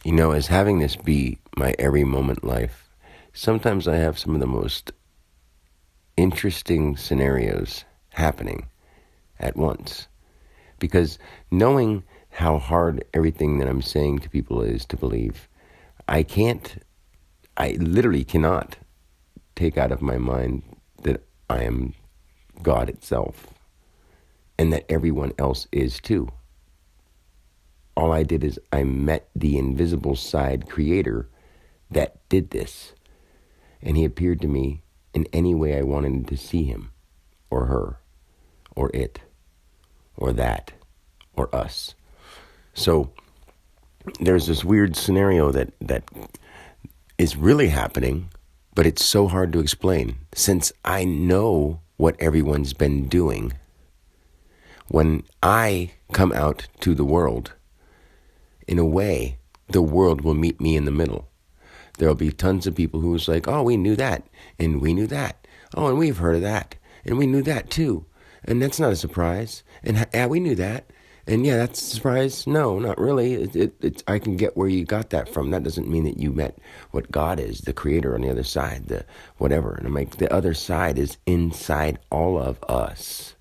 As having this be my every moment life, sometimes I have some of the most interesting scenarios happening at once. Because knowing how hard everything that I'm saying to people is to believe, I literally cannot take out of my mind that I am God itself and that everyone else is too. All I did is I met the invisible side creator that did this. And he appeared to me in any way I wanted to see him, or her, or it, or that, or us. So there's this weird scenario that is really happening, but it's so hard to explain. Since I know what everyone's been doing, when I come out to the world, in a way, the world will meet me in the middle. There'll be tons of people who's like, oh, we knew that, and we knew that. Oh, and we've heard of that, and we knew that too. And that's not a surprise. And yeah, we knew that. And yeah, that's a surprise. No, not really. I can get where you got that from. That doesn't mean that you met what God is, the creator on the other side, the whatever. And I'm like, the other side is inside all of us.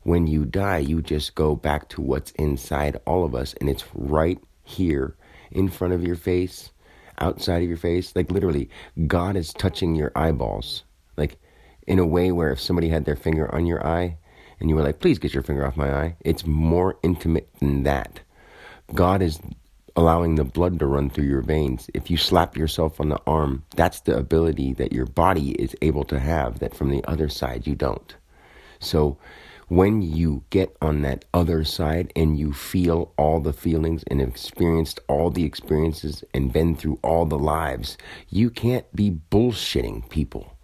When you die, you just go back to what's inside all of us, and it's right here in front of your face, outside of your face. Like literally, God is touching your eyeballs. Like in a way where if somebody had their finger on your eye and you were like, please get your finger off my eye, it's more intimate than that. God is allowing the blood to run through your veins. If you slap yourself on the arm, that's the ability that your body is able to have that from the other side you don't. So when you get on that other side and you feel all the feelings and have experienced all the experiences and been through all the lives, you can't be bullshitting people.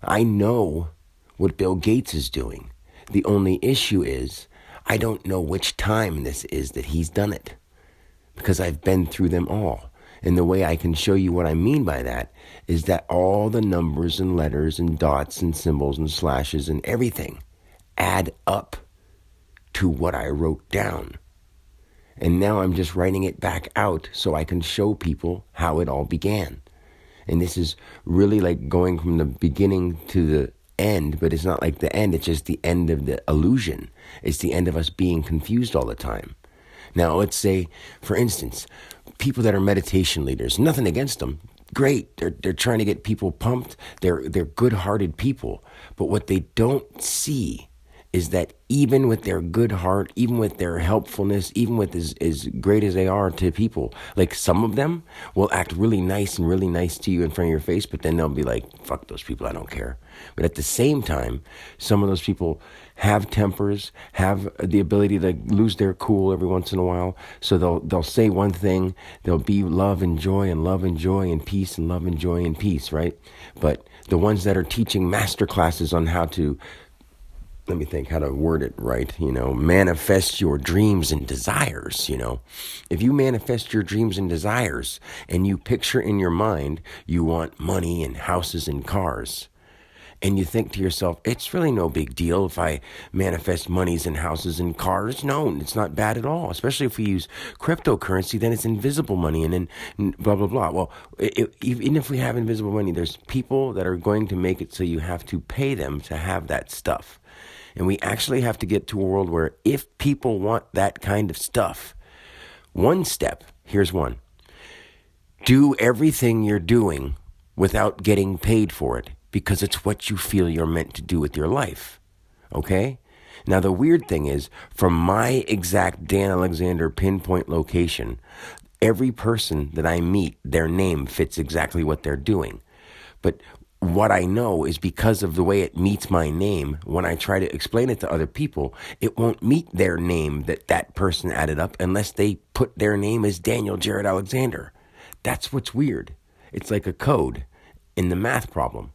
I know what Bill Gates is doing. The only issue is I don't know which time this is that he's done it, because I've been through them all. And the way I can show you what I mean by that is that all the numbers and letters and dots and symbols and slashes and everything add up to what I wrote down. And now I'm just writing it back out so I can show people how it all began. And this is really like going from the beginning to the end, but it's not like the end, it's just the end of the illusion. It's the end of us being confused all the time. Now, let's say, for instance, people that are meditation leaders, nothing against them. Great, they're trying to get people pumped. They're good-hearted people. But what they don't see is that even with their good heart, even with their helpfulness, even with as great as they are to people, like some of them will act really nice and really nice to you in front of your face, but then they'll be like, fuck those people, I don't care. But at the same time, some of those people have tempers, have the ability to lose their cool every once in a while. So they'll say one thing, they'll be love and joy and peace and love and joy and peace, right? But the ones that are teaching master classes on how to, let me think how to word it right, manifest your dreams and desires, If you manifest your dreams and desires and you picture in your mind you want money and houses and cars, and you think to yourself, it's really no big deal if I manifest monies and houses and cars. No, it's not bad at all, especially if we use cryptocurrency, then it's invisible money and then blah, blah, blah. Well, even if we have invisible money, there's people that are going to make it so you have to pay them to have that stuff. And we actually have to get to a world where if people want that kind of stuff, one step, here's one. Do everything you're doing without getting paid for it, because it's what you feel you're meant to do with your life. Okay? Now, the weird thing is, from my exact Dan Alexander pinpoint location, every person that I meet, their name fits exactly what they're doing. But what I know is because of the way it meets my name, when I try to explain it to other people, it won't meet their name that person added up unless they put their name as Daniel Jared Alexander. That's what's weird. It's like a code in the math problem.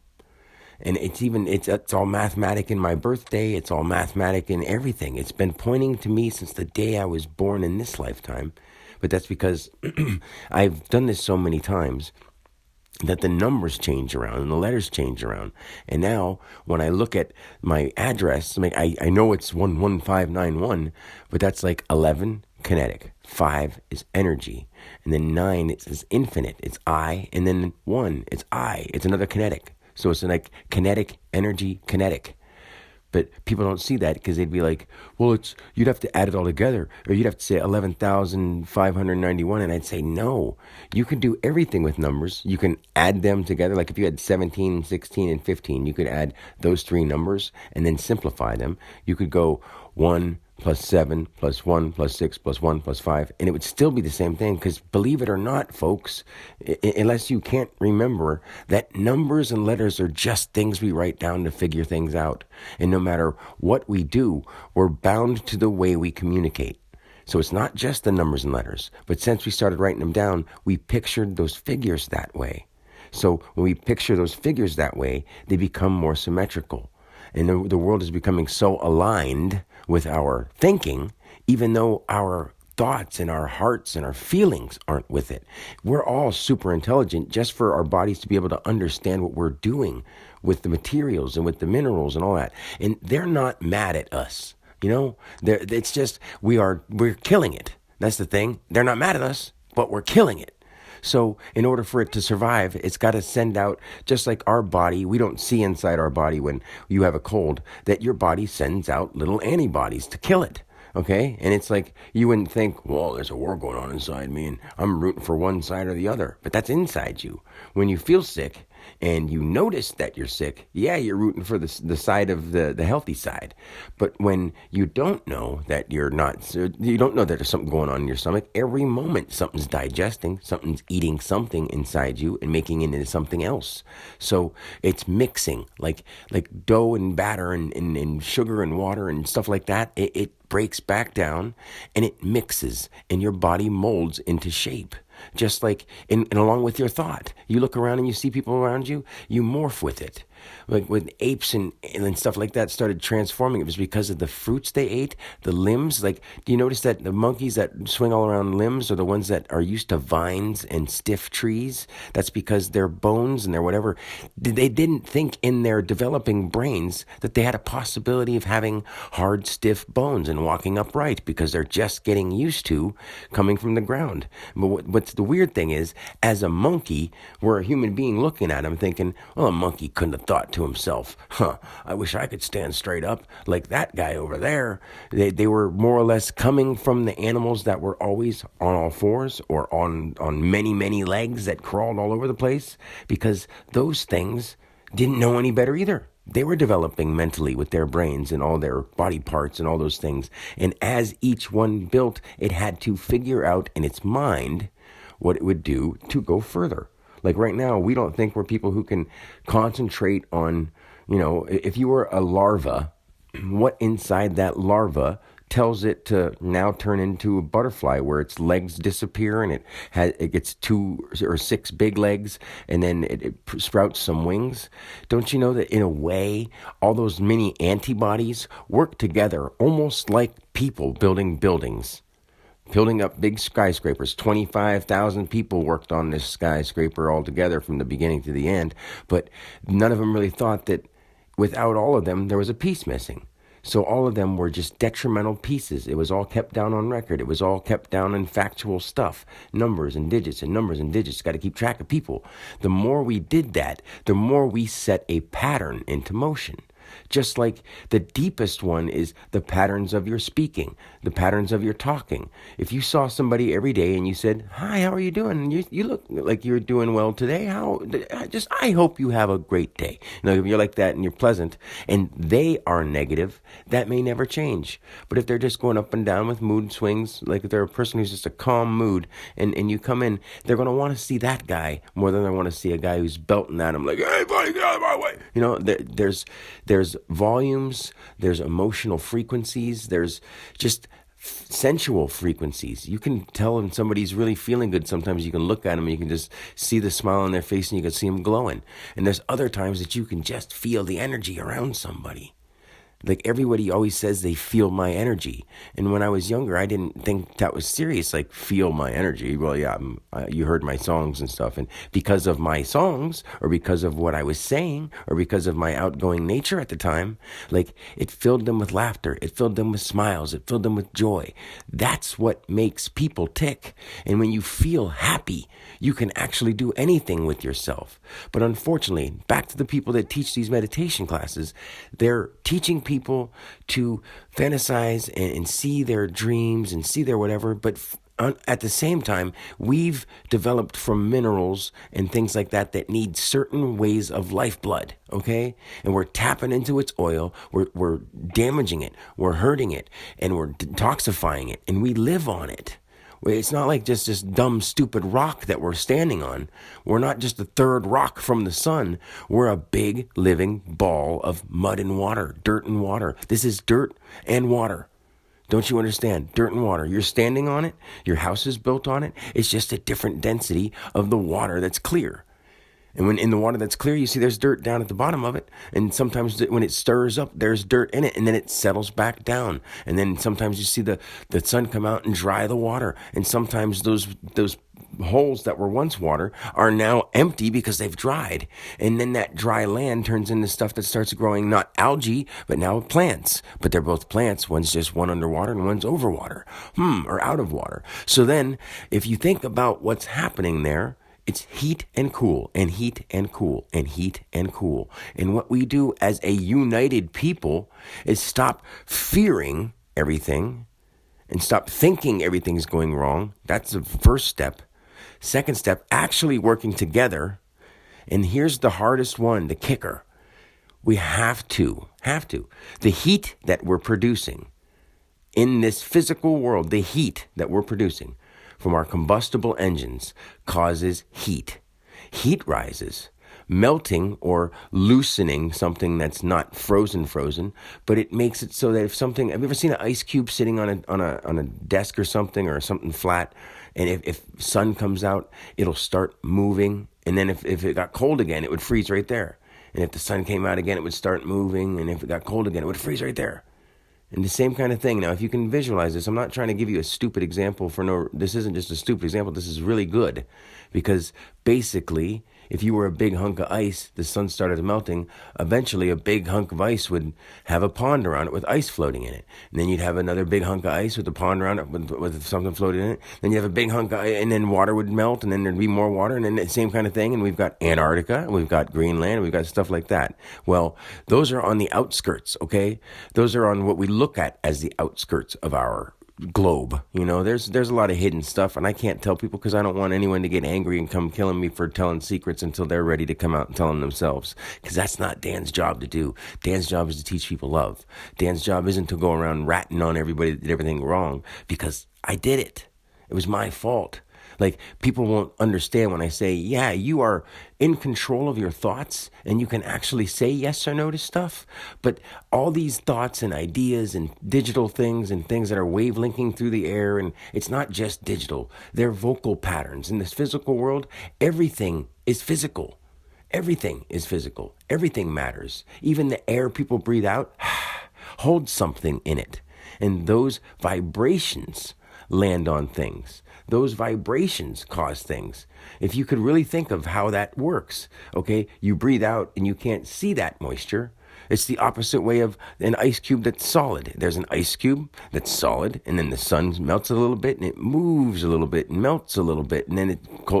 And it's all mathematic in my birthday. It's all mathematic in everything. It's been pointing to me since the day I was born in this lifetime. But that's because I've done this so many times that the numbers change around and the letters change around. And now when I look at my address, I know it's 11591, but that's like 11 kinetic. 5 is energy. And then 9 is infinite. It's I. And then 1, it's I. It's another kinetic. So it's like kinetic, energy, kinetic. But people don't see that because they'd be like, well, you'd have to add it all together. Or you'd have to say 11,591. And I'd say, no, you can do everything with numbers. You can add them together. Like if you had 17, 16, and 15, you could add those 3 numbers and then simplify them. You could go 1 plus 7 plus 1 plus 6 plus 1 plus 5, and it would still be the same thing because believe it or not, folks, unless you can't remember that numbers and letters are just things we write down to figure things out. And no matter what we do, we're bound to the way we communicate. So it's not just the numbers and letters, but since we started writing them down, we pictured those figures that way. So when we picture those figures that way, they become more symmetrical. And the world is becoming so aligned with our thinking, even though our thoughts and our hearts and our feelings aren't with it. We're all super intelligent just for our bodies to be able to understand what we're doing with the materials and with the minerals and all that. And they're not mad at us. It's just we're killing it. That's the thing. They're not mad at us, but we're killing it. So in order for it to survive, it's got to send out, just like our body, we don't see inside our body when you have a cold, that your body sends out little antibodies to kill it. Okay? And it's like, you wouldn't think, well, there's a war going on inside me and I'm rooting for one side or the other. But that's inside you. When you feel sick and you notice that you're sick, yeah, you're rooting for the side of the healthy side. But when you don't know that you don't know that there's something going on in your stomach, every moment something's digesting, something's eating something inside you and making it into something else. So it's mixing, like dough and batter and sugar and water and stuff like that. It breaks back down and it mixes and your body molds into shape. Just like, and along with your thought, you look around and you see people around you, you morph with it. Like when apes and stuff like that started transforming, it was because of the fruits they ate, the limbs. Like, do you notice that the monkeys that swing all around limbs are the ones that are used to vines and stiff trees? That's because their bones and their whatever, they didn't think in their developing brains that they had a possibility of having hard, stiff bones and walking upright because they're just getting used to coming from the ground. But what's the weird thing is, as a monkey, we're a human being looking at him thinking, well, a monkey couldn't have thought to himself, I wish I could stand straight up like that guy over there. They were more or less coming from the animals that were always on all fours or on many, many legs that crawled all over the place, because those things didn't know any better either. They were developing mentally with their brains and all their body parts and all those things. And as each one built, it had to figure out in its mind what it would do to go further. Like right now, we don't think we're people who can concentrate on, if you were a larva, what inside that larva tells it to now turn into a butterfly where its legs disappear and it gets 2 or 6 big legs and then it sprouts some wings. Don't you know that in a way, all those mini antibodies work together almost like people building buildings? Building up big skyscrapers. 25,000 people worked on this skyscraper altogether from the beginning to the end. But none of them really thought that without all of them, there was a piece missing. So all of them were just detrimental pieces. It was all kept down on record. It was all kept down in factual stuff. Numbers and digits and numbers and digits. Got to keep track of people. The more we did that, the more we set a pattern into motion. Just like the deepest one is the patterns of your speaking, the patterns of your talking. If you saw somebody every day and you said, hi, how are you doing? You look like you're doing well today. I hope you have a great day. If you're like that and you're pleasant and they are negative, that may never change. But if they're just going up and down with mood swings, like if they're a person who's just a calm mood and you come in, they're going to want to see that guy more than they want to see a guy who's belting at him like, hey, buddy, get out of my way. There's volumes, there's emotional frequencies, there's just sensual frequencies. You can tell when somebody's really feeling good. Sometimes you can look at them and you can just see the smile on their face and you can see them glowing. And there's other times that you can just feel the energy around somebody. Like everybody always says they feel my energy. And when I was younger, I didn't think that was serious, like feel my energy. Well, yeah, you heard my songs and stuff. And because of my songs or because of what I was saying or because of my outgoing nature at the time, like it filled them with laughter. It filled them with smiles. It filled them with joy. That's what makes people tick. And when you feel happy, you can actually do anything with yourself. But unfortunately, back to the people that teach these meditation classes, they're teaching people to fantasize and see their dreams and see their whatever, but at the same time, we've developed from minerals and things like that that need certain ways of lifeblood, okay? And we're tapping into its oil, we're damaging it, we're hurting it, and we're detoxifying it, and we live on it. It's not like just this dumb, stupid rock that we're standing on. We're not just the third rock from the sun. We're a big, living ball of mud and water, dirt and water. This is dirt and water. Don't you understand? Dirt and water. You're standing on it. Your house is built on it. It's just a different density of the water that's clear. And when in the water that's clear, you see there's dirt down at the bottom of it. And sometimes when it stirs up, there's dirt in it. And then it settles back down. And then sometimes you see the sun come out and dry the water. And sometimes those holes that were once water are now empty because they've dried. And then that dry land turns into stuff that starts growing, not algae, but now plants. But they're both plants. One's just one underwater and one's over water. Or out of water. So then if you think about what's happening there, it's heat and cool and heat and cool and heat and cool. And what we do as a united people is stop fearing everything and stop thinking everything's going wrong. That's the first step. Second step, actually working together. And here's the hardest one, the kicker. We have to. The heat that we're producing in this physical world, the heat that we're producing from our combustible engines causes heat. Heat rises, melting or loosening something that's not frozen, but it makes it so that if something, have you ever seen an ice cube sitting on a desk or something flat, and if sun comes out, it'll start moving, and then if it got cold again, it would freeze right there. And if the sun came out again, it would start moving, and if it got cold again, it would freeze right there. And the same kind of thing. Now, if you can visualize this, I'm not trying to give you a stupid example this isn't just a stupid example. This is really good. Because basically, if you were a big hunk of ice, the sun started melting, eventually a big hunk of ice would have a pond around it with ice floating in it. And then you'd have another big hunk of ice with a pond around it with something floating in it. Then you have a big hunk of ice, and then water would melt, and then there'd be more water, and then the same kind of thing. And we've got Antarctica, and we've got Greenland, and we've got stuff like that. Well, those are on the outskirts, okay? Those are on what we look at as the outskirts of our globe. There's a lot of hidden stuff, and I can't tell people because I don't want anyone to get angry and come killing me for telling secrets until they're ready to come out and tell them themselves, because that's not Dan's job to do. Dan's job is to teach people love. Dan's job isn't to go around ratting on everybody that did everything wrong, because I did it. It was my fault. Like, people won't understand when I say, yeah, you are in control of your thoughts and you can actually say yes or no to stuff. But all these thoughts and ideas and digital things and things that are wavelinking through the air, and it's not just digital, they're vocal patterns. In this physical world, everything is physical. Everything is physical. Everything matters. Even the air people breathe out holds something in it. And those vibrations land on things. Those vibrations cause things. If you could really think of how that works, okay, you breathe out and you can't see that moisture. It's the opposite way of an ice cube that's solid. There's an ice cube that's solid, and then the sun melts a little bit, and it moves a little bit, and melts a little bit, and then it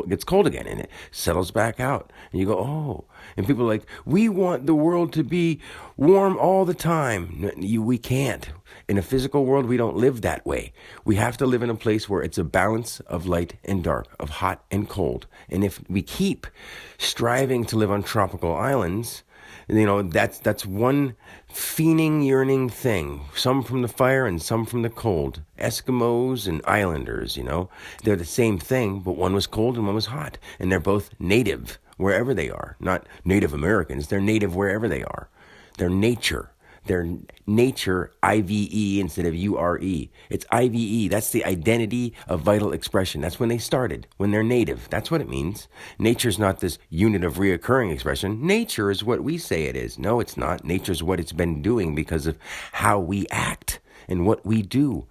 gets cold again, and it settles back out. And you go, oh. And people are like, we want the world to be warm all the time. We can't. In a physical world, we don't live that way. We have to live in a place where it's a balance of light and dark, of hot and cold. And if we keep striving to live on tropical islands, that's one fiending, yearning thing. Some from the fire and some from the cold. Eskimos and islanders, they're the same thing, but one was cold and one was hot. And they're both native wherever they are. Not Native Americans. They're native wherever they are. They're nature. They're nature, IVE instead of URE. It's IVE. That's the identity of vital expression. That's when they started, when they're native. That's what it means. Nature's not this unit of reoccurring expression. Nature is what we say it is. No, it's not. Nature's what it's been doing because of how we act and what we do.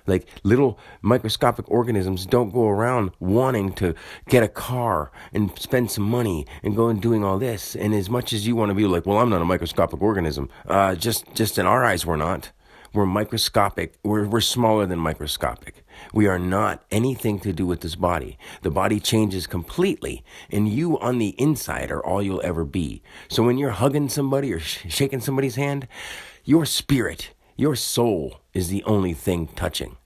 Like little microscopic organisms don't go around wanting to get a car and spend some money and go and doing all this. And as much as you want to be like, well, I'm not a microscopic organism. Just in our eyes, we're not. We're microscopic. We're smaller than microscopic. We are not anything to do with this body. The body changes completely, and you on the inside are all you'll ever be. So when you're hugging somebody or shaking somebody's hand, your spirit, your soul is the only thing touching.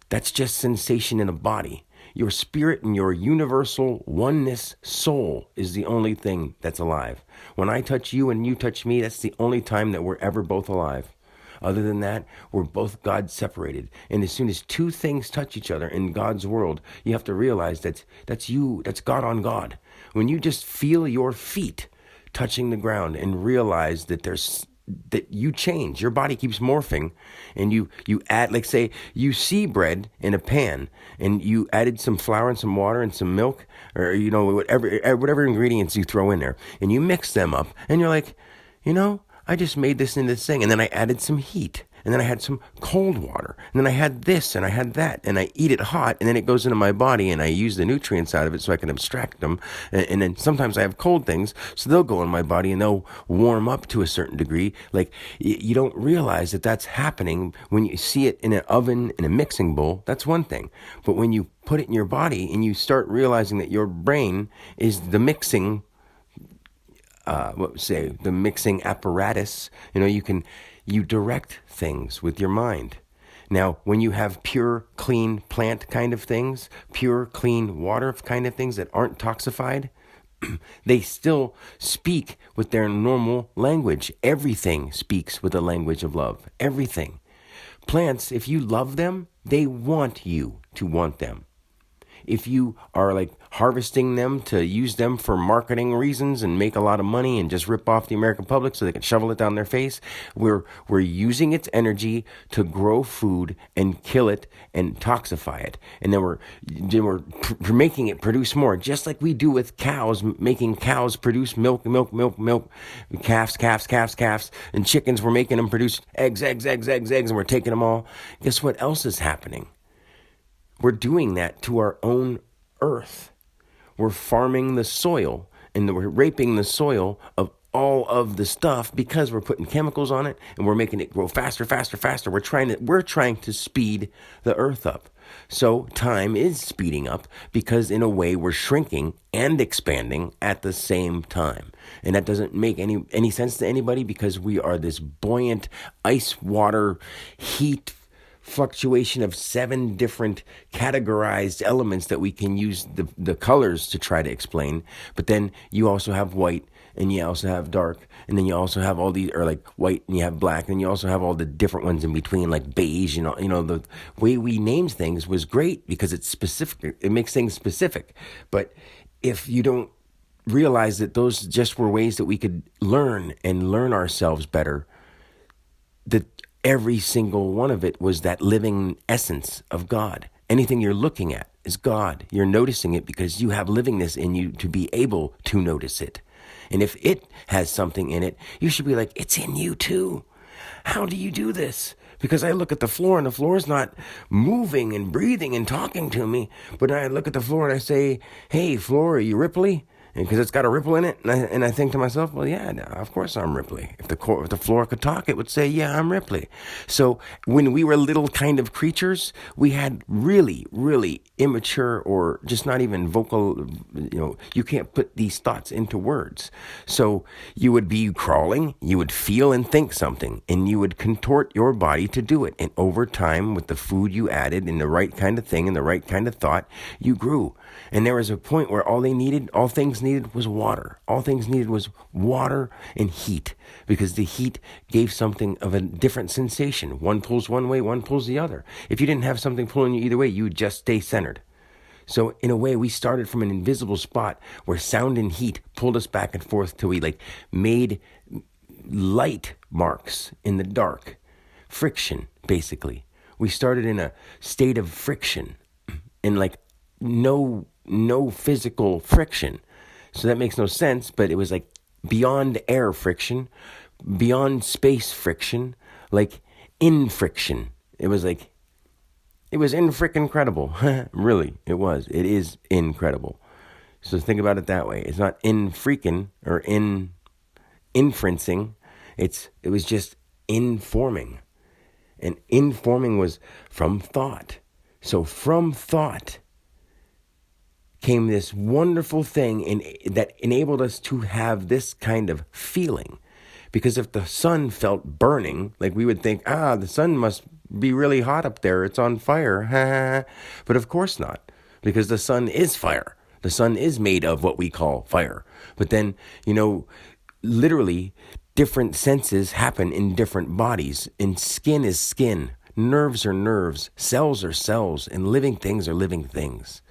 That's just sensation in a body. Your spirit and your universal oneness soul is the only thing that's alive. When I touch you and you touch me, that's the only time that we're ever both alive. Other than that, we're both God separated. And as soon as two things touch each other in God's world, you have to realize that's you, that's God on God. When you just feel your feet touching the ground and realize that you change, your body keeps morphing, and you add, like say you see bread in a pan and you added some flour and some water and some milk, or whatever ingredients you throw in there, and you mix them up, and you're like, I just made this into this thing, and then I added some heat, and then I had some cold water, and then I had this, and I had that, and I eat it hot, and then it goes into my body, and I use the nutrients out of it so I can abstract them, and then sometimes I have cold things, so they'll go in my body, and they'll warm up to a certain degree. Like, you don't realize that that's happening when you see it in an oven, in a mixing bowl. That's one thing, but when you put it in your body, and you start realizing that your brain is the mixing the mixing apparatus, you direct things with your mind. Now, when you have pure, clean plant kind of things, pure, clean water kind of things that aren't toxified, they still speak with their normal language. Everything speaks with the language of love. Everything. Plants, if you love them, they want you to want them. If you are like harvesting them to use them for marketing reasons and make a lot of money and just rip off the American public so they can shovel it down their face, we're using its energy to grow food and kill it and toxify it. And then we're making it produce more, just like we do with cows, making cows produce milk, calves, and chickens, we're making them produce eggs, and we're taking them all. Guess what else is happening? We're doing that to our own earth. We're farming the soil, and we're raping the soil of all of the stuff because we're putting chemicals on it, and we're making it grow faster. We're trying to speed the earth up. So time is speeding up because in a way we're shrinking and expanding at the same time. And that doesn't make any sense to anybody because we are this buoyant ice water heat fluctuation of 7 different categorized elements that we can use the colors to try to explain. But then you also have white, and you also have dark, and then you also have all these, or like white, and you have black, and you also have all the different ones in between, like beige. The way we named things was great because it's specific. It makes things specific. But if you don't realize that those just were ways that we could learn ourselves better, that every single one of it was that living essence of God. Anything you're looking at is God. You're noticing it because you have livingness in you to be able to notice it. And if it has something in it, you should be like, it's in you too. How do you do this? Because I look at the floor and the floor is not moving and breathing and talking to me. But I look at the floor and I say, hey, floor, are you Ripley? Because it's got a ripple in it, and I think to myself, well, yeah, no, of course I'm Ripley. If the floor could talk, it would say, yeah, I'm Ripley. So when we were little kind of creatures, we had really, really immature or just not even vocal, you can't put these thoughts into words. So you would be crawling, you would feel and think something, and you would contort your body to do it. And over time, with the food you added and the right kind of thing and the right kind of thought, you grew. And there was a point where all things needed was water. All things needed was water and heat, because the heat gave something of a different sensation. One pulls one way, one pulls the other. If you didn't have something pulling you either way, you would just stay centered. So in a way, we started from an invisible spot where sound and heat pulled us back and forth till we made light marks in the dark. Friction, basically. We started in a state of friction and like no physical friction. So that makes no sense, but it was like beyond air friction, beyond space friction, like in friction. It was incredible. Really, it was. It is incredible. So think about it that way. It's not in freaking or in inferencing. It was just informing. And informing was from thought. So from thought came this wonderful thing that enabled us to have this kind of feeling. Because if the sun felt burning, like we would think, the sun must be really hot up there. It's on fire. But of course not, because the sun is fire. The sun is made of what we call fire. But then, literally different senses happen in different bodies. And skin is skin. Nerves are nerves. Cells are cells. And living things are living things.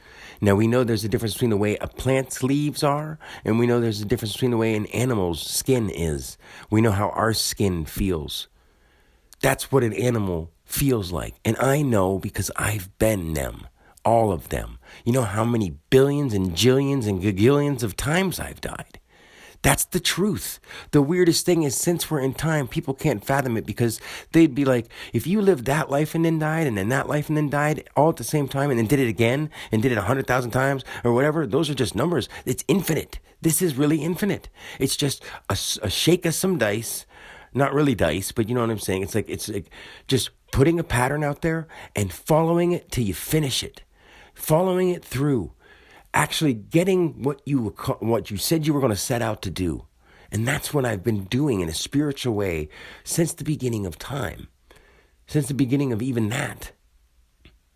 Now, we know there's a difference between the way a plant's leaves are, and we know there's a difference between the way an animal's skin is. We know how our skin feels. That's what an animal feels like. And I know because I've been them, all of them. You know how many billions and jillions and gagillions of times I've died. That's the truth. The weirdest thing is, since we're in time, people can't fathom it, because they'd be like, if you lived that life and then died, and then that life and then died all at the same time, and then did it again, and did it 100,000 times, or whatever, those are just numbers. It's infinite. This is really infinite. It's just a shake of some dice. Not really dice, but you know what I'm saying? It's like just putting a pattern out there and following it till you finish it. Following it through. Actually getting what you said you were going to set out to do. And that's what I've been doing in a spiritual way since the beginning of time. Since the beginning of even that.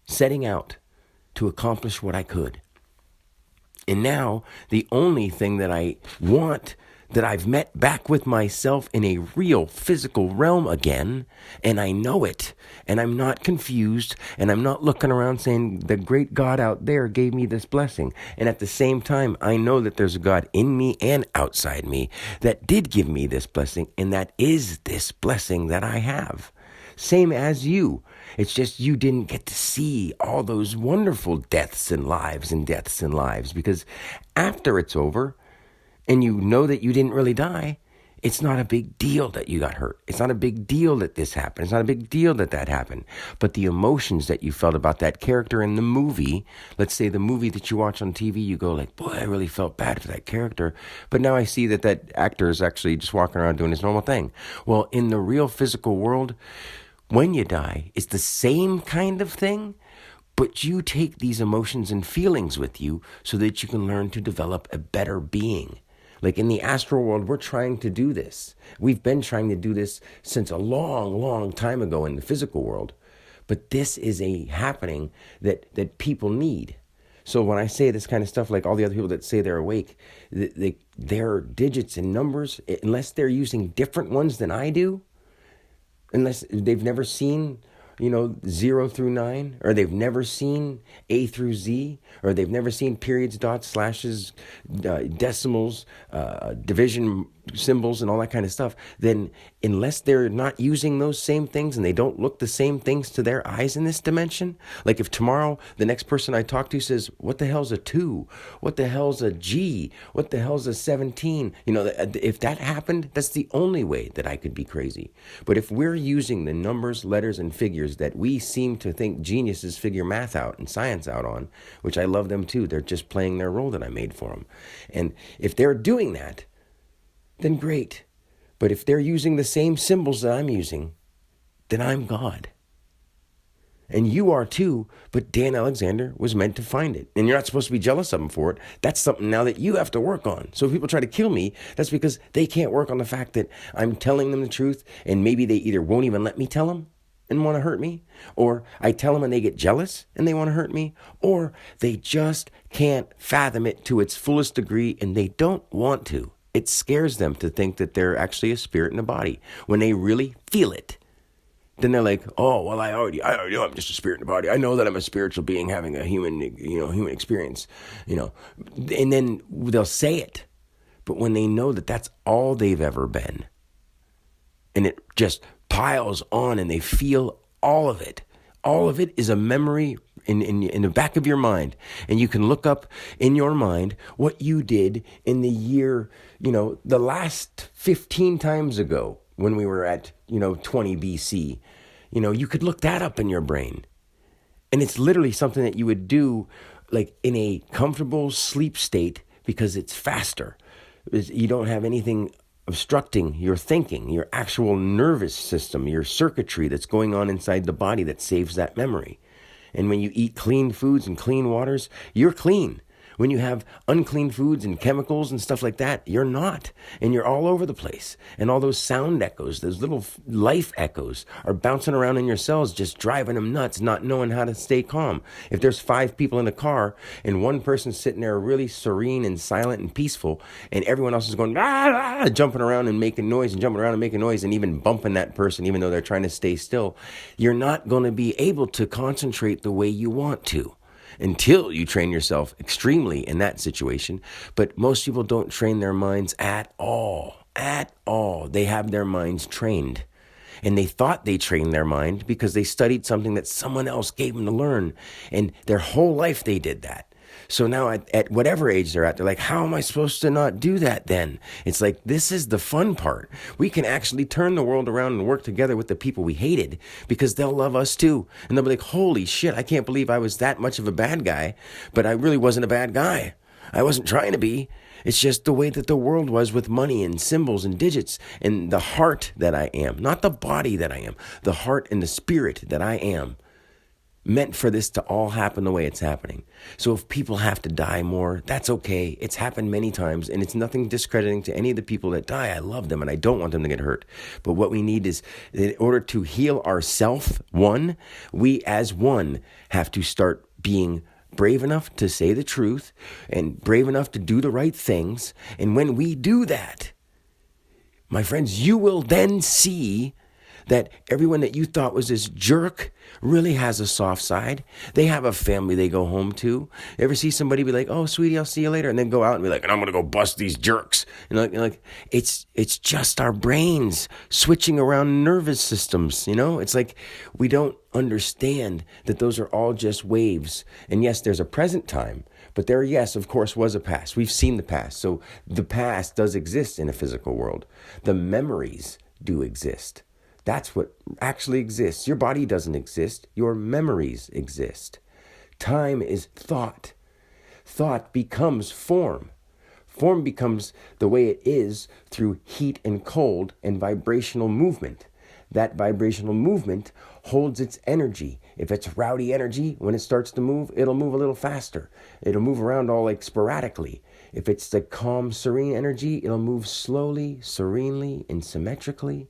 Setting out to accomplish what I could. And now the only thing that I want, that I've met back with myself in a real physical realm again, and I know it, and I'm not confused, and I'm not looking around saying the great God out there gave me this blessing. And at the same time, I know that there's a God in me and outside me that did give me this blessing, and that is this blessing that I have. Same as you. It's just you didn't get to see all those wonderful deaths and lives, because after it's over, and you know that you didn't really die, it's not a big deal that you got hurt. It's not a big deal that this happened. It's not a big deal that happened. But the emotions that you felt about that character in the movie, let's say the movie that you watch on TV, you go like, boy, I really felt bad for that character. But now I see that actor is actually just walking around doing his normal thing. Well, in the real physical world, when you die, it's the same kind of thing. But you take these emotions and feelings with you so that you can learn to develop a better being. Like in the astral world, we're trying to do this. We've been trying to do this since a long, long time ago in the physical world. But this is a happening that people need. So when I say this kind of stuff, like all the other people that say they're awake, their digits and numbers, unless they're using different ones than I do, unless they've never seen 0 through 9, or they've never seen A through Z, or they've never seen periods, dots, slashes, decimals, division symbols, and all that kind of stuff, then unless they're not using those same things and they don't look the same things to their eyes in this dimension, like if tomorrow the next person I talk to says, what the hell's a 2? What the hell's a G? What the hell's a 17? If that happened, that's the only way that I could be crazy. But if we're using the numbers, letters, and figures that we seem to think geniuses figure math out and science out on, which I love them too, they're just playing their role that I made for them. And if they're doing that, then great. But if they're using the same symbols that I'm using, then I'm God. And you are too, but Dan Alexander was meant to find it. And you're not supposed to be jealous of him for it. That's something now that you have to work on. So if people try to kill me, that's because they can't work on the fact that I'm telling them the truth, and maybe they either won't even let me tell them and want to hurt me, or I tell them and they get jealous and they want to hurt me, or they just can't fathom it to its fullest degree and they don't want to. It scares them to think that they're actually a spirit in a body. When they really feel it, then they're like, oh, well, I already know I'm just a spirit in a body. I know that I'm a spiritual being having a human experience, And then they'll say it. But when they know that that's all they've ever been, and it just piles on, and they feel all of it. All of it is a memory in the back of your mind. And you can look up in your mind what you did in the year, the last 15 times ago when we were at, 20 BC. You could look that up in your brain. And it's literally something that you would do like in a comfortable sleep state because it's faster. You don't have anything obstructing your thinking, your actual nervous system, your circuitry that's going on inside the body that saves that memory. And when you eat clean foods and clean waters, you're clean. When you have unclean foods and chemicals and stuff like that, you're not. And you're all over the place. And all those sound echoes, those little life echoes are bouncing around in your cells, just driving them nuts, not knowing how to stay calm. If there's 5 people in a car and one person's sitting there really serene and silent and peaceful, and everyone else is going, ah, ah, jumping around and making noise and jumping around and making noise and even bumping that person, even though they're trying to stay still, you're not going to be able to concentrate the way you want to. Until you train yourself extremely in that situation. But most people don't train their minds at all. At all. They have their minds trained. And they thought they trained their mind because they studied something that someone else gave them to learn. And their whole life they did that. So now at whatever age they're at, they're like, how am I supposed to not do that then? It's like, this is the fun part. We can actually turn the world around and work together with the people we hated because they'll love us too. And they'll be like, holy shit, I can't believe I was that much of a bad guy, but I really wasn't a bad guy. I wasn't trying to be. It's just the way that the world was with money and symbols and digits and the heart that I am, not the body that I am, the heart and the spirit that I am. Meant for this to all happen the way it's happening. So if people have to die more, that's okay. It's happened many times, and it's nothing discrediting to any of the people that die. I love them, and I don't want them to get hurt. But what we need is, in order to heal ourselves, we as one have to start being brave enough to say the truth and brave enough to do the right things. And when we do that, my friends, you will then see that everyone that you thought was this jerk really has a soft side. They have a family they go home to. You ever see somebody be like, oh, sweetie, I'll see you later, and then go out and be like, and I'm going to go bust these jerks. And it's just our brains switching around nervous systems, It's like we don't understand that those are all just waves. And yes, there's a present time, but there, yes, of course, was a past. We've seen the past. So the past does exist in a physical world. The memories do exist. That's what actually exists. Your body doesn't exist. Your memories exist. Time is thought. Thought becomes form. Form becomes the way it is through heat and cold and vibrational movement. That vibrational movement holds its energy. If it's rowdy energy, when it starts to move, it'll move a little faster. It'll move around all like sporadically. If it's the calm, serene energy, it'll move slowly, serenely, and symmetrically.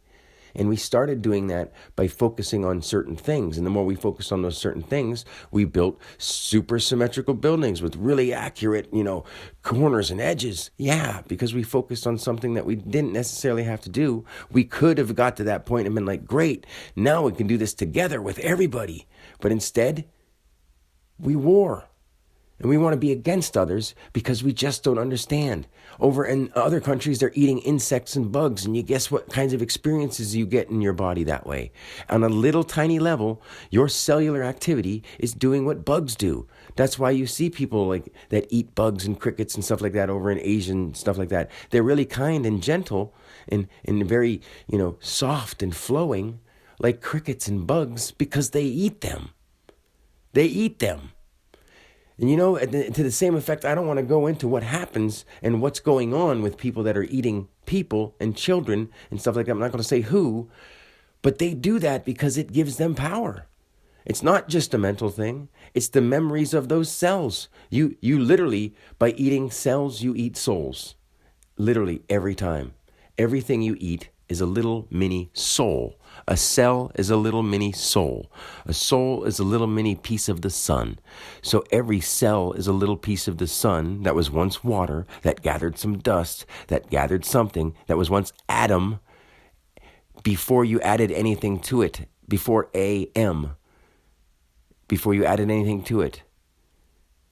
And we started doing that by focusing on certain things. And the more we focused on those certain things, we built super symmetrical buildings with really accurate, corners and edges. Yeah, because we focused on something that we didn't necessarily have to do. We could have got to that point and been like, great, now we can do this together with everybody. But instead, we war. And we want to be against others because we just don't understand. Over in other countries, they're eating insects and bugs. And you guess what kinds of experiences you get in your body that way. On a little tiny level, your cellular activity is doing what bugs do. That's why you see people like that eat bugs and crickets and stuff like that over in Asia and stuff like that. They're really kind and gentle and very, soft and flowing like crickets and bugs because they eat them. They eat them. And to the same effect, I don't want to go into what happens and what's going on with people that are eating people and children and stuff like that. I'm not going to say who, but they do that because it gives them power. It's not just a mental thing. It's the memories of those cells. You literally, by eating cells, you eat souls. Literally every time. Everything you eat is a little mini soul. A cell is a little mini soul. A soul is a little mini piece of the sun. So every cell is a little piece of the sun that was once water, that gathered some dust, that gathered something, that was once atom before you added anything to it, before AM, before you added anything to it.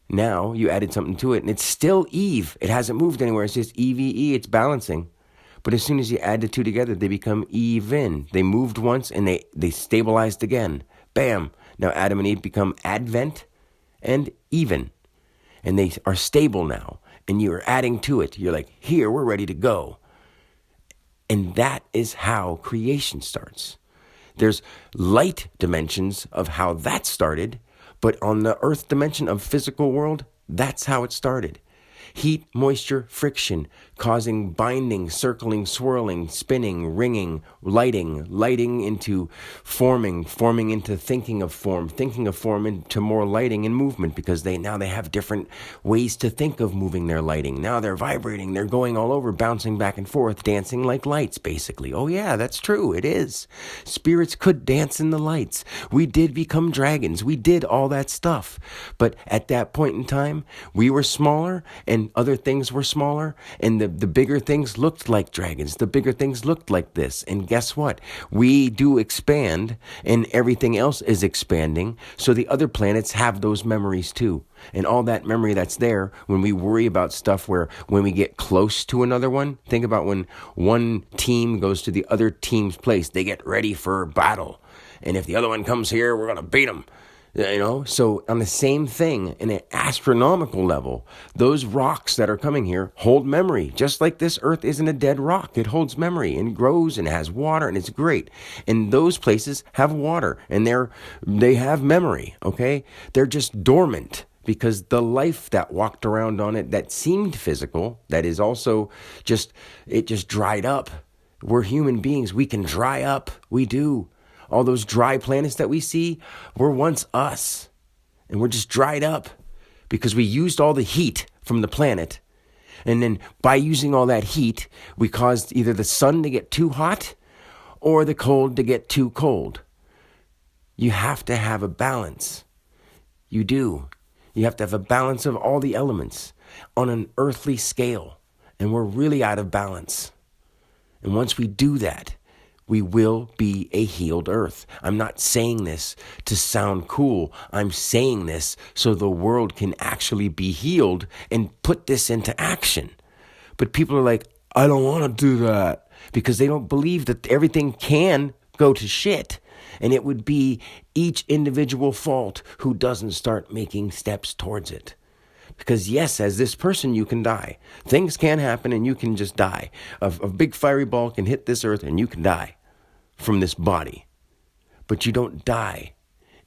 Now you added something to it, and it's still Eve. It hasn't moved anywhere. It's just EVE. It's balancing. But as soon as you add the two together, they become even. They moved once and they stabilized again. Bam. Now Adam and Eve become advent and even. And they are stable now. And you're adding to it. You're like, here, we're ready to go. And that is how creation starts. There's light dimensions of how that started, but on the earth dimension of physical world, that's how it started. Heat, moisture, friction, causing binding, circling, swirling, spinning, ringing, lighting into forming into thinking of form into more lighting and movement, because now they have different ways to think of moving their lighting. Now they're vibrating, they're going all over, bouncing back and forth, dancing like lights, basically. Oh yeah, that's true, it is. Spirits could dance in the lights. We did become dragons. We did all that stuff. But at that point in time, we were smaller and other things were smaller, and the bigger things looked like dragons. The bigger things looked like this. And guess what? We do expand, and everything else is expanding, so the other planets have those memories too. And all that memory that's there, when we worry about stuff where when we get close to another one, think about when one team goes to the other team's place, they get ready for battle. And if the other one comes here, we're going to beat them. So on the same thing, in an astronomical level, those rocks that are coming here hold memory. Just like this earth isn't a dead rock. It holds memory and grows and has water, and it's great. And those places have water, and they have memory, okay? They're just dormant, because the life that walked around on it that seemed physical, that is also it just dried up. We're human beings. We can dry up. We do. All those dry planets that we see were once us. And we're just dried up because we used all the heat from the planet. And then by using all that heat, we caused either the sun to get too hot or the cold to get too cold. You have to have a balance. You do. You have to have a balance of all the elements on an earthly scale. And we're really out of balance. And once we do that, we will be a healed earth. I'm not saying this to sound cool. I'm saying this so the world can actually be healed and put this into action. But people are like, I don't want to do that, because they don't believe that everything can go to shit. And it would be each individual fault who doesn't start making steps towards it. Because yes, as this person, you can die. Things can happen and you can just die. A big fiery ball can hit this earth and you can die from this body. But you don't die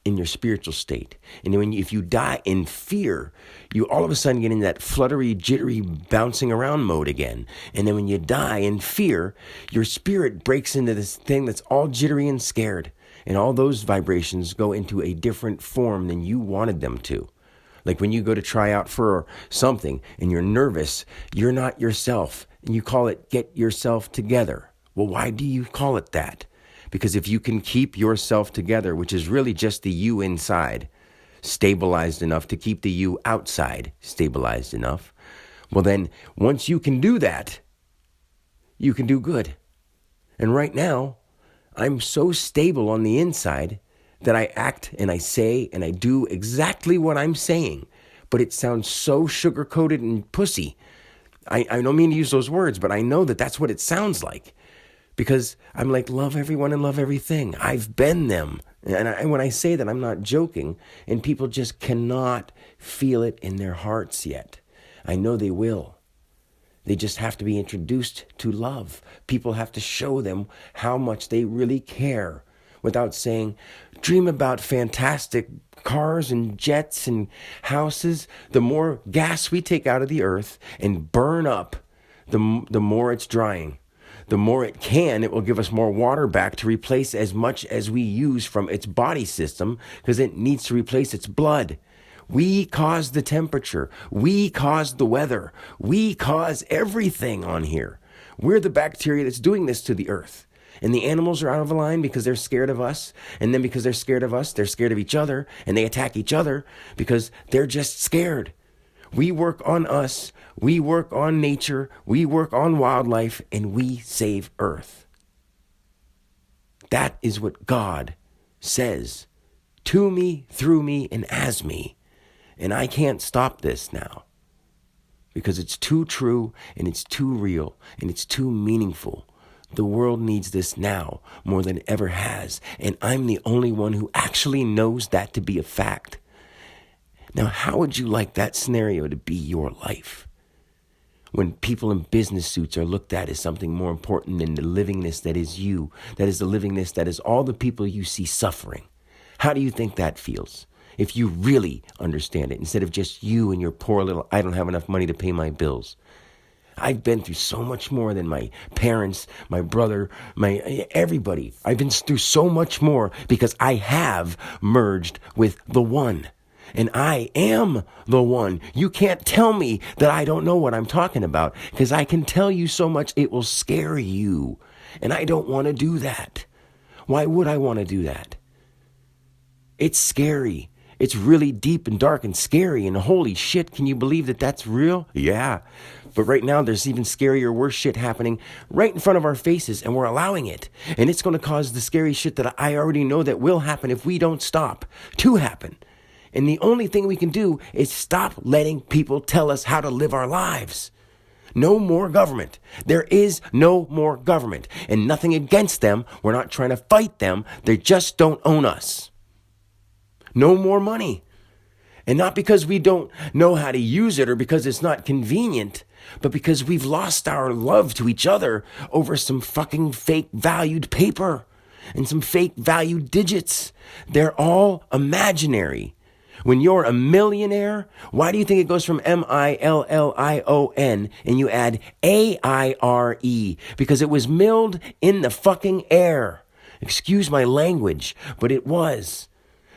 in your spiritual state. And if you die in fear, you all of a sudden get in that fluttery, jittery, bouncing around mode again. And then when you die in fear, your spirit breaks into this thing that's all jittery and scared. And all those vibrations go into a different form than you wanted them to. Like when you go to try out for something and you're nervous, you're not yourself. And you call it get yourself together. Well, why do you call it that? Because if you can keep yourself together, which is really just the you inside, stabilized enough to keep the you outside stabilized enough, well then, once you can do that, you can do good. And right now, I'm so stable on the inside that I act and I say and I do exactly what I'm saying, but it sounds so sugar-coated and pussy. I don't mean to use those words, but I know that that's what it sounds like, because I'm like, love everyone and love everything. I've been them. And when I say that, I'm not joking, and people just cannot feel it in their hearts yet. I know they will. They just have to be introduced to love. People have to show them how much they really care, without saying, dream about fantastic cars and jets and houses. The more gas we take out of the earth and burn up, the more it's drying. The more it will give us more water back to replace as much as we use from its body system, because it needs to replace its blood. We cause the temperature. We cause the weather. We cause everything on here. We're the bacteria that's doing this to the earth. And the animals are out of line because they're scared of us. And then because they're scared of us, they're scared of each other. And they attack each other because they're just scared. We work on us. We work on nature. We work on wildlife. And we save Earth. That is what God says to me, through me, and as me. And I can't stop this now, because it's too true and it's too real and it's too meaningful. The world needs this now more than it ever has, and I'm the only one who actually knows that to be a fact. Now, how would you like that scenario to be your life? When people in business suits are looked at as something more important than the livingness that is you, that is the livingness that is all the people you see suffering. How do you think that feels? If you really understand it, instead of just you and your poor little, I don't have enough money to pay my bills. I've been through so much more than my parents, my brother, everybody. I've been through so much more because I have merged with the one. And I am the one. You can't tell me that I don't know what I'm talking about, because I can tell you so much it will scare you. And I don't want to do that. Why would I want to do that? It's scary. It's really deep and dark and scary. And holy shit, can you believe that that's real? Yeah. But right now there's even scarier, worse shit happening right in front of our faces, and we're allowing it. And it's going to cause the scary shit that I already know that will happen if we don't stop to happen. And the only thing we can do is stop letting people tell us how to live our lives. No more government. There is no more government. And nothing against them. We're not trying to fight them. They just don't own us. No more money. And not because we don't know how to use it or because it's not convenient, but because we've lost our love to each other over some fucking fake valued paper and some fake valued digits. They're all imaginary. When you're a millionaire, why do you think it goes from M-I-L-L-I-O-N and you add A-I-R-E? Because it was milled in the fucking air. Excuse my language, but it was.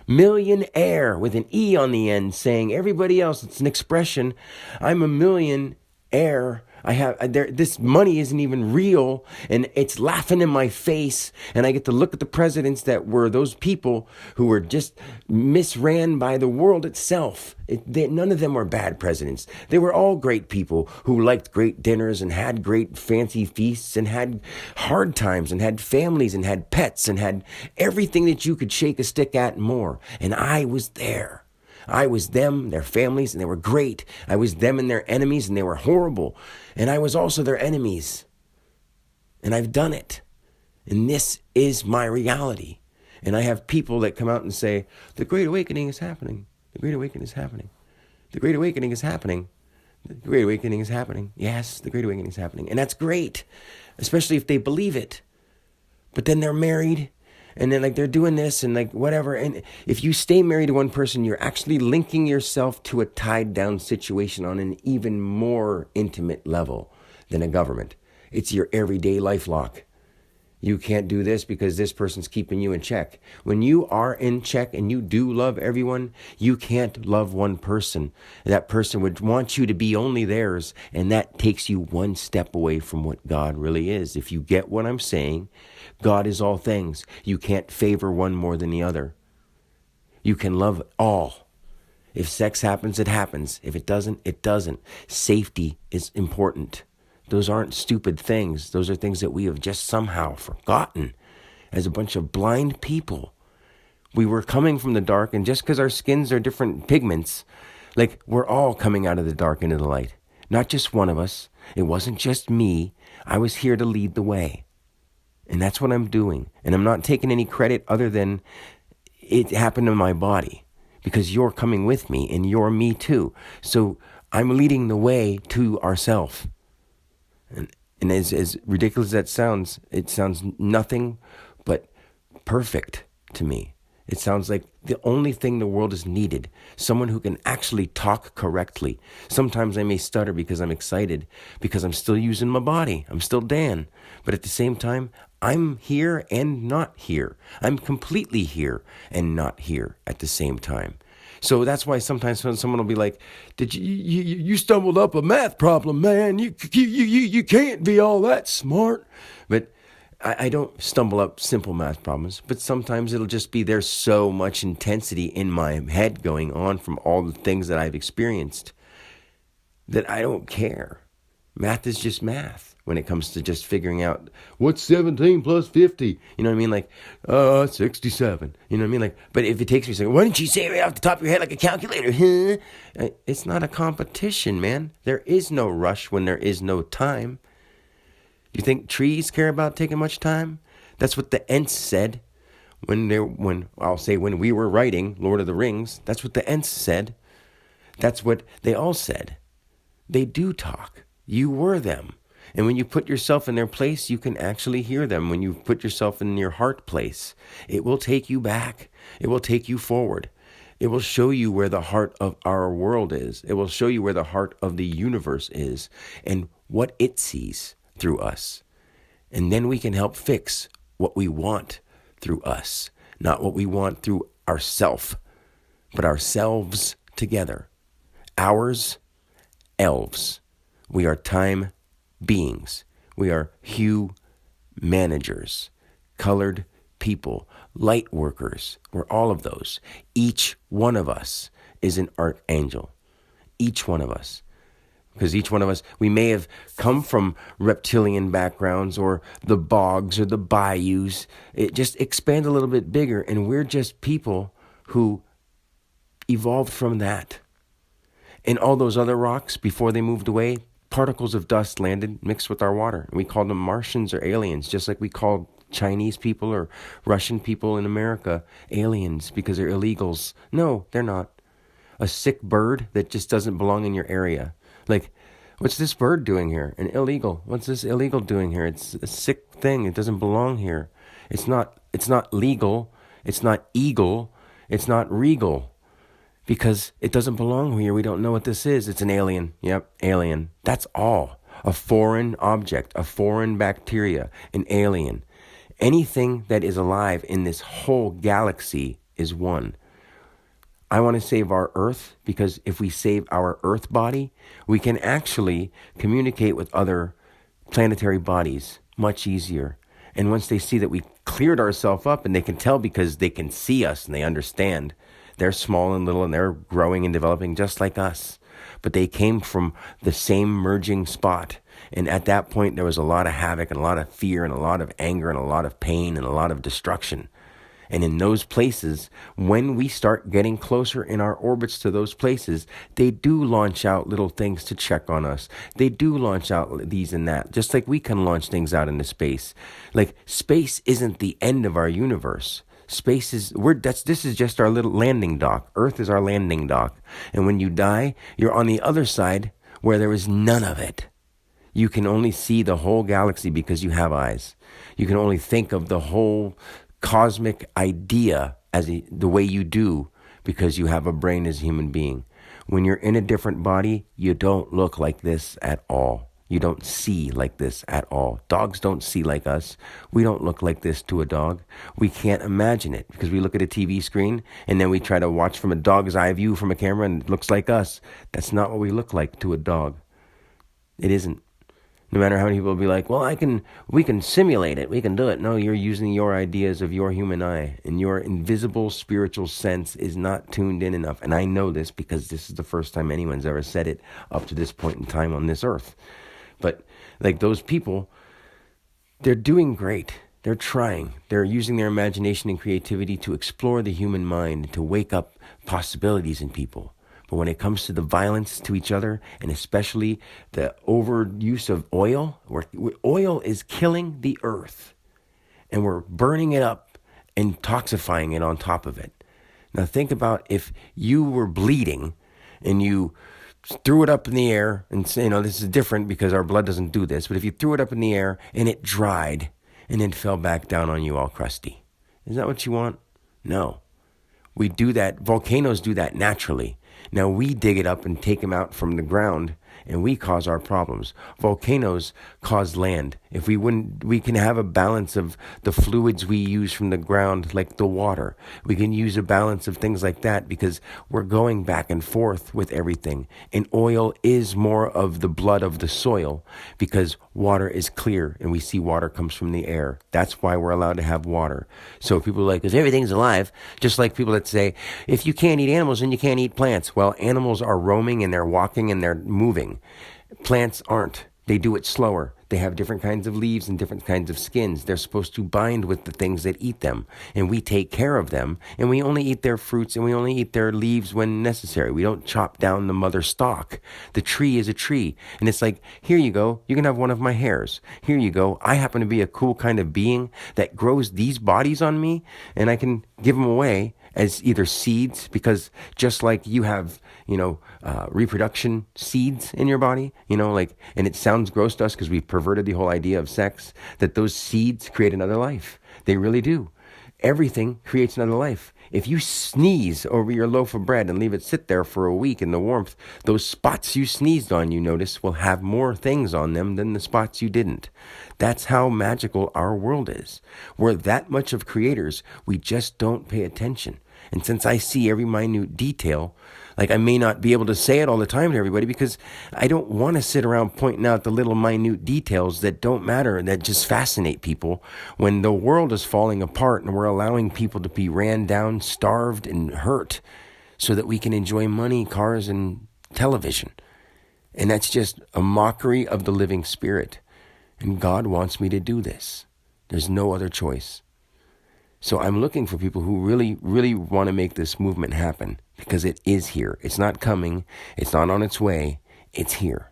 Millionaire with an E on the end, saying everybody else, it's an expression. I'm a millionaire. This money isn't even real, and it's laughing in my face, and I get to look at the presidents that were those people who were just misran by the world itself. None of them were bad presidents. They were all great people who liked great dinners and had great fancy feasts and had hard times and had families and had pets and had everything that you could shake a stick at and more. And I was there. I was them, their families, and they were great. I was them and their enemies, and they were horrible. And I was also their enemies. And I've done it. And this is my reality. And I have people that come out and say, the Great Awakening is happening. The Great Awakening is happening. The Great Awakening is happening. The Great Awakening is happening. Yes, the Great Awakening is happening. And that's great, especially if they believe it. But then they're married. And then they're doing this and whatever. And if you stay married to one person, you're actually linking yourself to a tied down situation on an even more intimate level than a government. It's your everyday life lock. You can't do this because this person's keeping you in check. When you are in check and you do love everyone, you can't love one person. That person would want you to be only theirs, and that takes you one step away from what God really is. If you get what I'm saying, God is all things. You can't favor one more than the other. You can love all. If sex happens, it happens. If it doesn't, it doesn't. Safety is important. Those aren't stupid things. Those are things that we have just somehow forgotten as a bunch of blind people. We were coming from the dark, and just because our skins are different pigments, we're all coming out of the dark into the light. Not just one of us. It wasn't just me. I was here to lead the way. And that's what I'm doing. And I'm not taking any credit other than it happened in my body, because you're coming with me and you're me too. So I'm leading the way to ourself. And as ridiculous as that sounds, it sounds nothing but perfect to me. It sounds like the only thing the world has needed, someone who can actually talk correctly. Sometimes I may stutter because I'm excited, because I'm still using my body. I'm still Dan. But at the same time, I'm here and not here. I'm completely here and not here at the same time. So that's why sometimes when someone will be like, "Did you stumbled up a math problem, man? You can't be all that smart." But I don't stumble up simple math problems, but sometimes it'll just be there's so much intensity in my head going on from all the things that I've experienced that I don't care. Math is just math when it comes to just figuring out what's 17 plus 50. You know what I mean? Like, 67. You know what I mean? Like, but if it takes me a second, why didn't you say it right off the top of your head like a calculator? Huh? It's not a competition, man. There is no rush when there is no time. You think trees care about taking much time? That's what the Ents said when we were writing Lord of the Rings. That's what the Ents said. That's what they all said. They do talk. You were them. And when you put yourself in their place, you can actually hear them. When you put yourself in your heart place, it will take you back. It will take you forward. It will show you where the heart of our world is. It will show you where the heart of the universe is and what it sees through us. And then we can help fix what we want through us, not what we want through ourself, but ourselves together. Ours, elves. We are time beings. We are hue managers, colored people, light workers. We're all of those. Each one of us is an archangel. Each one of us. Because each one of us, we may have come from reptilian backgrounds or the bogs or the bayous. It just expand a little bit bigger, and we're just people who evolved from that. And all those other rocks, before they moved away, particles of dust landed mixed with our water. And we called them Martians or aliens, just like we called Chinese people or Russian people in America aliens because they're illegals. No, they're not. A sick bird that just doesn't belong in your area. Like, what's this bird doing here? An illegal. What's this illegal doing here? It's a sick thing. It doesn't belong here. It's not legal. It's not eagle. It's not regal. Because it doesn't belong here. We don't know what this is. It's an alien. Yep, alien. That's all. A foreign object, a foreign bacteria, an alien. Anything that is alive in this whole galaxy is one. I want to save our Earth because if we save our Earth body, we can actually communicate with other planetary bodies much easier. And once they see that we cleared ourselves up, and they can tell because they can see us and they understand. They're small and little and they're growing and developing just like us. But they came from the same merging spot. And at that point, there was a lot of havoc and a lot of fear and a lot of anger and a lot of pain and a lot of destruction. And in those places, when we start getting closer in our orbits to those places, they do launch out little things to check on us. They do launch out these and that, just like we can launch things out into space. Like, space isn't the end of our universe. Space is, this is just our little landing dock. Earth is our landing dock. And when you die, you're on the other side where there is none of it. You can only see the whole galaxy because you have eyes. You can only think of the whole cosmic idea as the way you do because you have a brain as a human being. When you're in a different body, you don't look like this at all. You don't see like this at all. Dogs don't see like us. We don't look like this to a dog. We can't imagine it because we look at a TV screen and then we try to watch from a dog's eye view from a camera and it looks like us. That's not what we look like to a dog. It isn't. No matter how many people will be like, well, we can simulate it. We can do it. No, you're using your ideas of your human eye, and your invisible spiritual sense is not tuned in enough. And I know this because this is the first time anyone's ever said it up to this point in time on this earth. But like those people, they're doing great. They're trying. They're using their imagination and creativity to explore the human mind, to wake up possibilities in people. But when it comes to the violence to each other, and especially the overuse of oil, oil is killing the earth. And we're burning it up and toxifying it on top of it. Now think about if you were bleeding and you threw it up in the air, and say, this is different because our blood doesn't do this, but if you threw it up in the air and it dried and then fell back down on you all crusty, is that what you want? No. We do that. Volcanoes do that naturally. Now we dig it up and take them out from the ground, and we cause our problems. Volcanoes cause land. If we can have a balance of the fluids we use from the ground, like the water. We can use a balance of things like that because we're going back and forth with everything. And oil is more of the blood of the soil because water is clear and we see water comes from the air. That's why we're allowed to have water. So people are like, because everything's alive, just like people that say, if you can't eat animals, then you can't eat plants. Well, animals are roaming and they're walking and they're moving. Plants aren't. They do it slower. They have different kinds of leaves and different kinds of skins. They're supposed to bind with the things that eat them. And we take care of them. And we only eat their fruits and we only eat their leaves when necessary. We don't chop down the mother stalk. The tree is a tree. And it's like, here you go. You can have one of my hairs. Here you go. I happen to be a cool kind of being that grows these bodies on me. And I can give them away as either seeds, because just like you have, reproduction seeds in your body, and it sounds gross to us because we've perverted the whole idea of sex, that those seeds create another life. They really do. Everything creates another life. If you sneeze over your loaf of bread and leave it sit there for a week in the warmth, those spots you sneezed on, you notice, will have more things on them than the spots you didn't. That's how magical our world is. We're that much of creators, we just don't pay attention. And since I see every minute detail, like I may not be able to say it all the time to everybody because I don't want to sit around pointing out the little minute details that don't matter and that just fascinate people when the world is falling apart and we're allowing people to be ran down, starved, and hurt so that we can enjoy money, cars, and television. And that's just a mockery of the living spirit. And God wants me to do this. There's no other choice. So I'm looking for people who really, really want to make this movement happen because it is here. It's not coming. It's not on its way. It's here.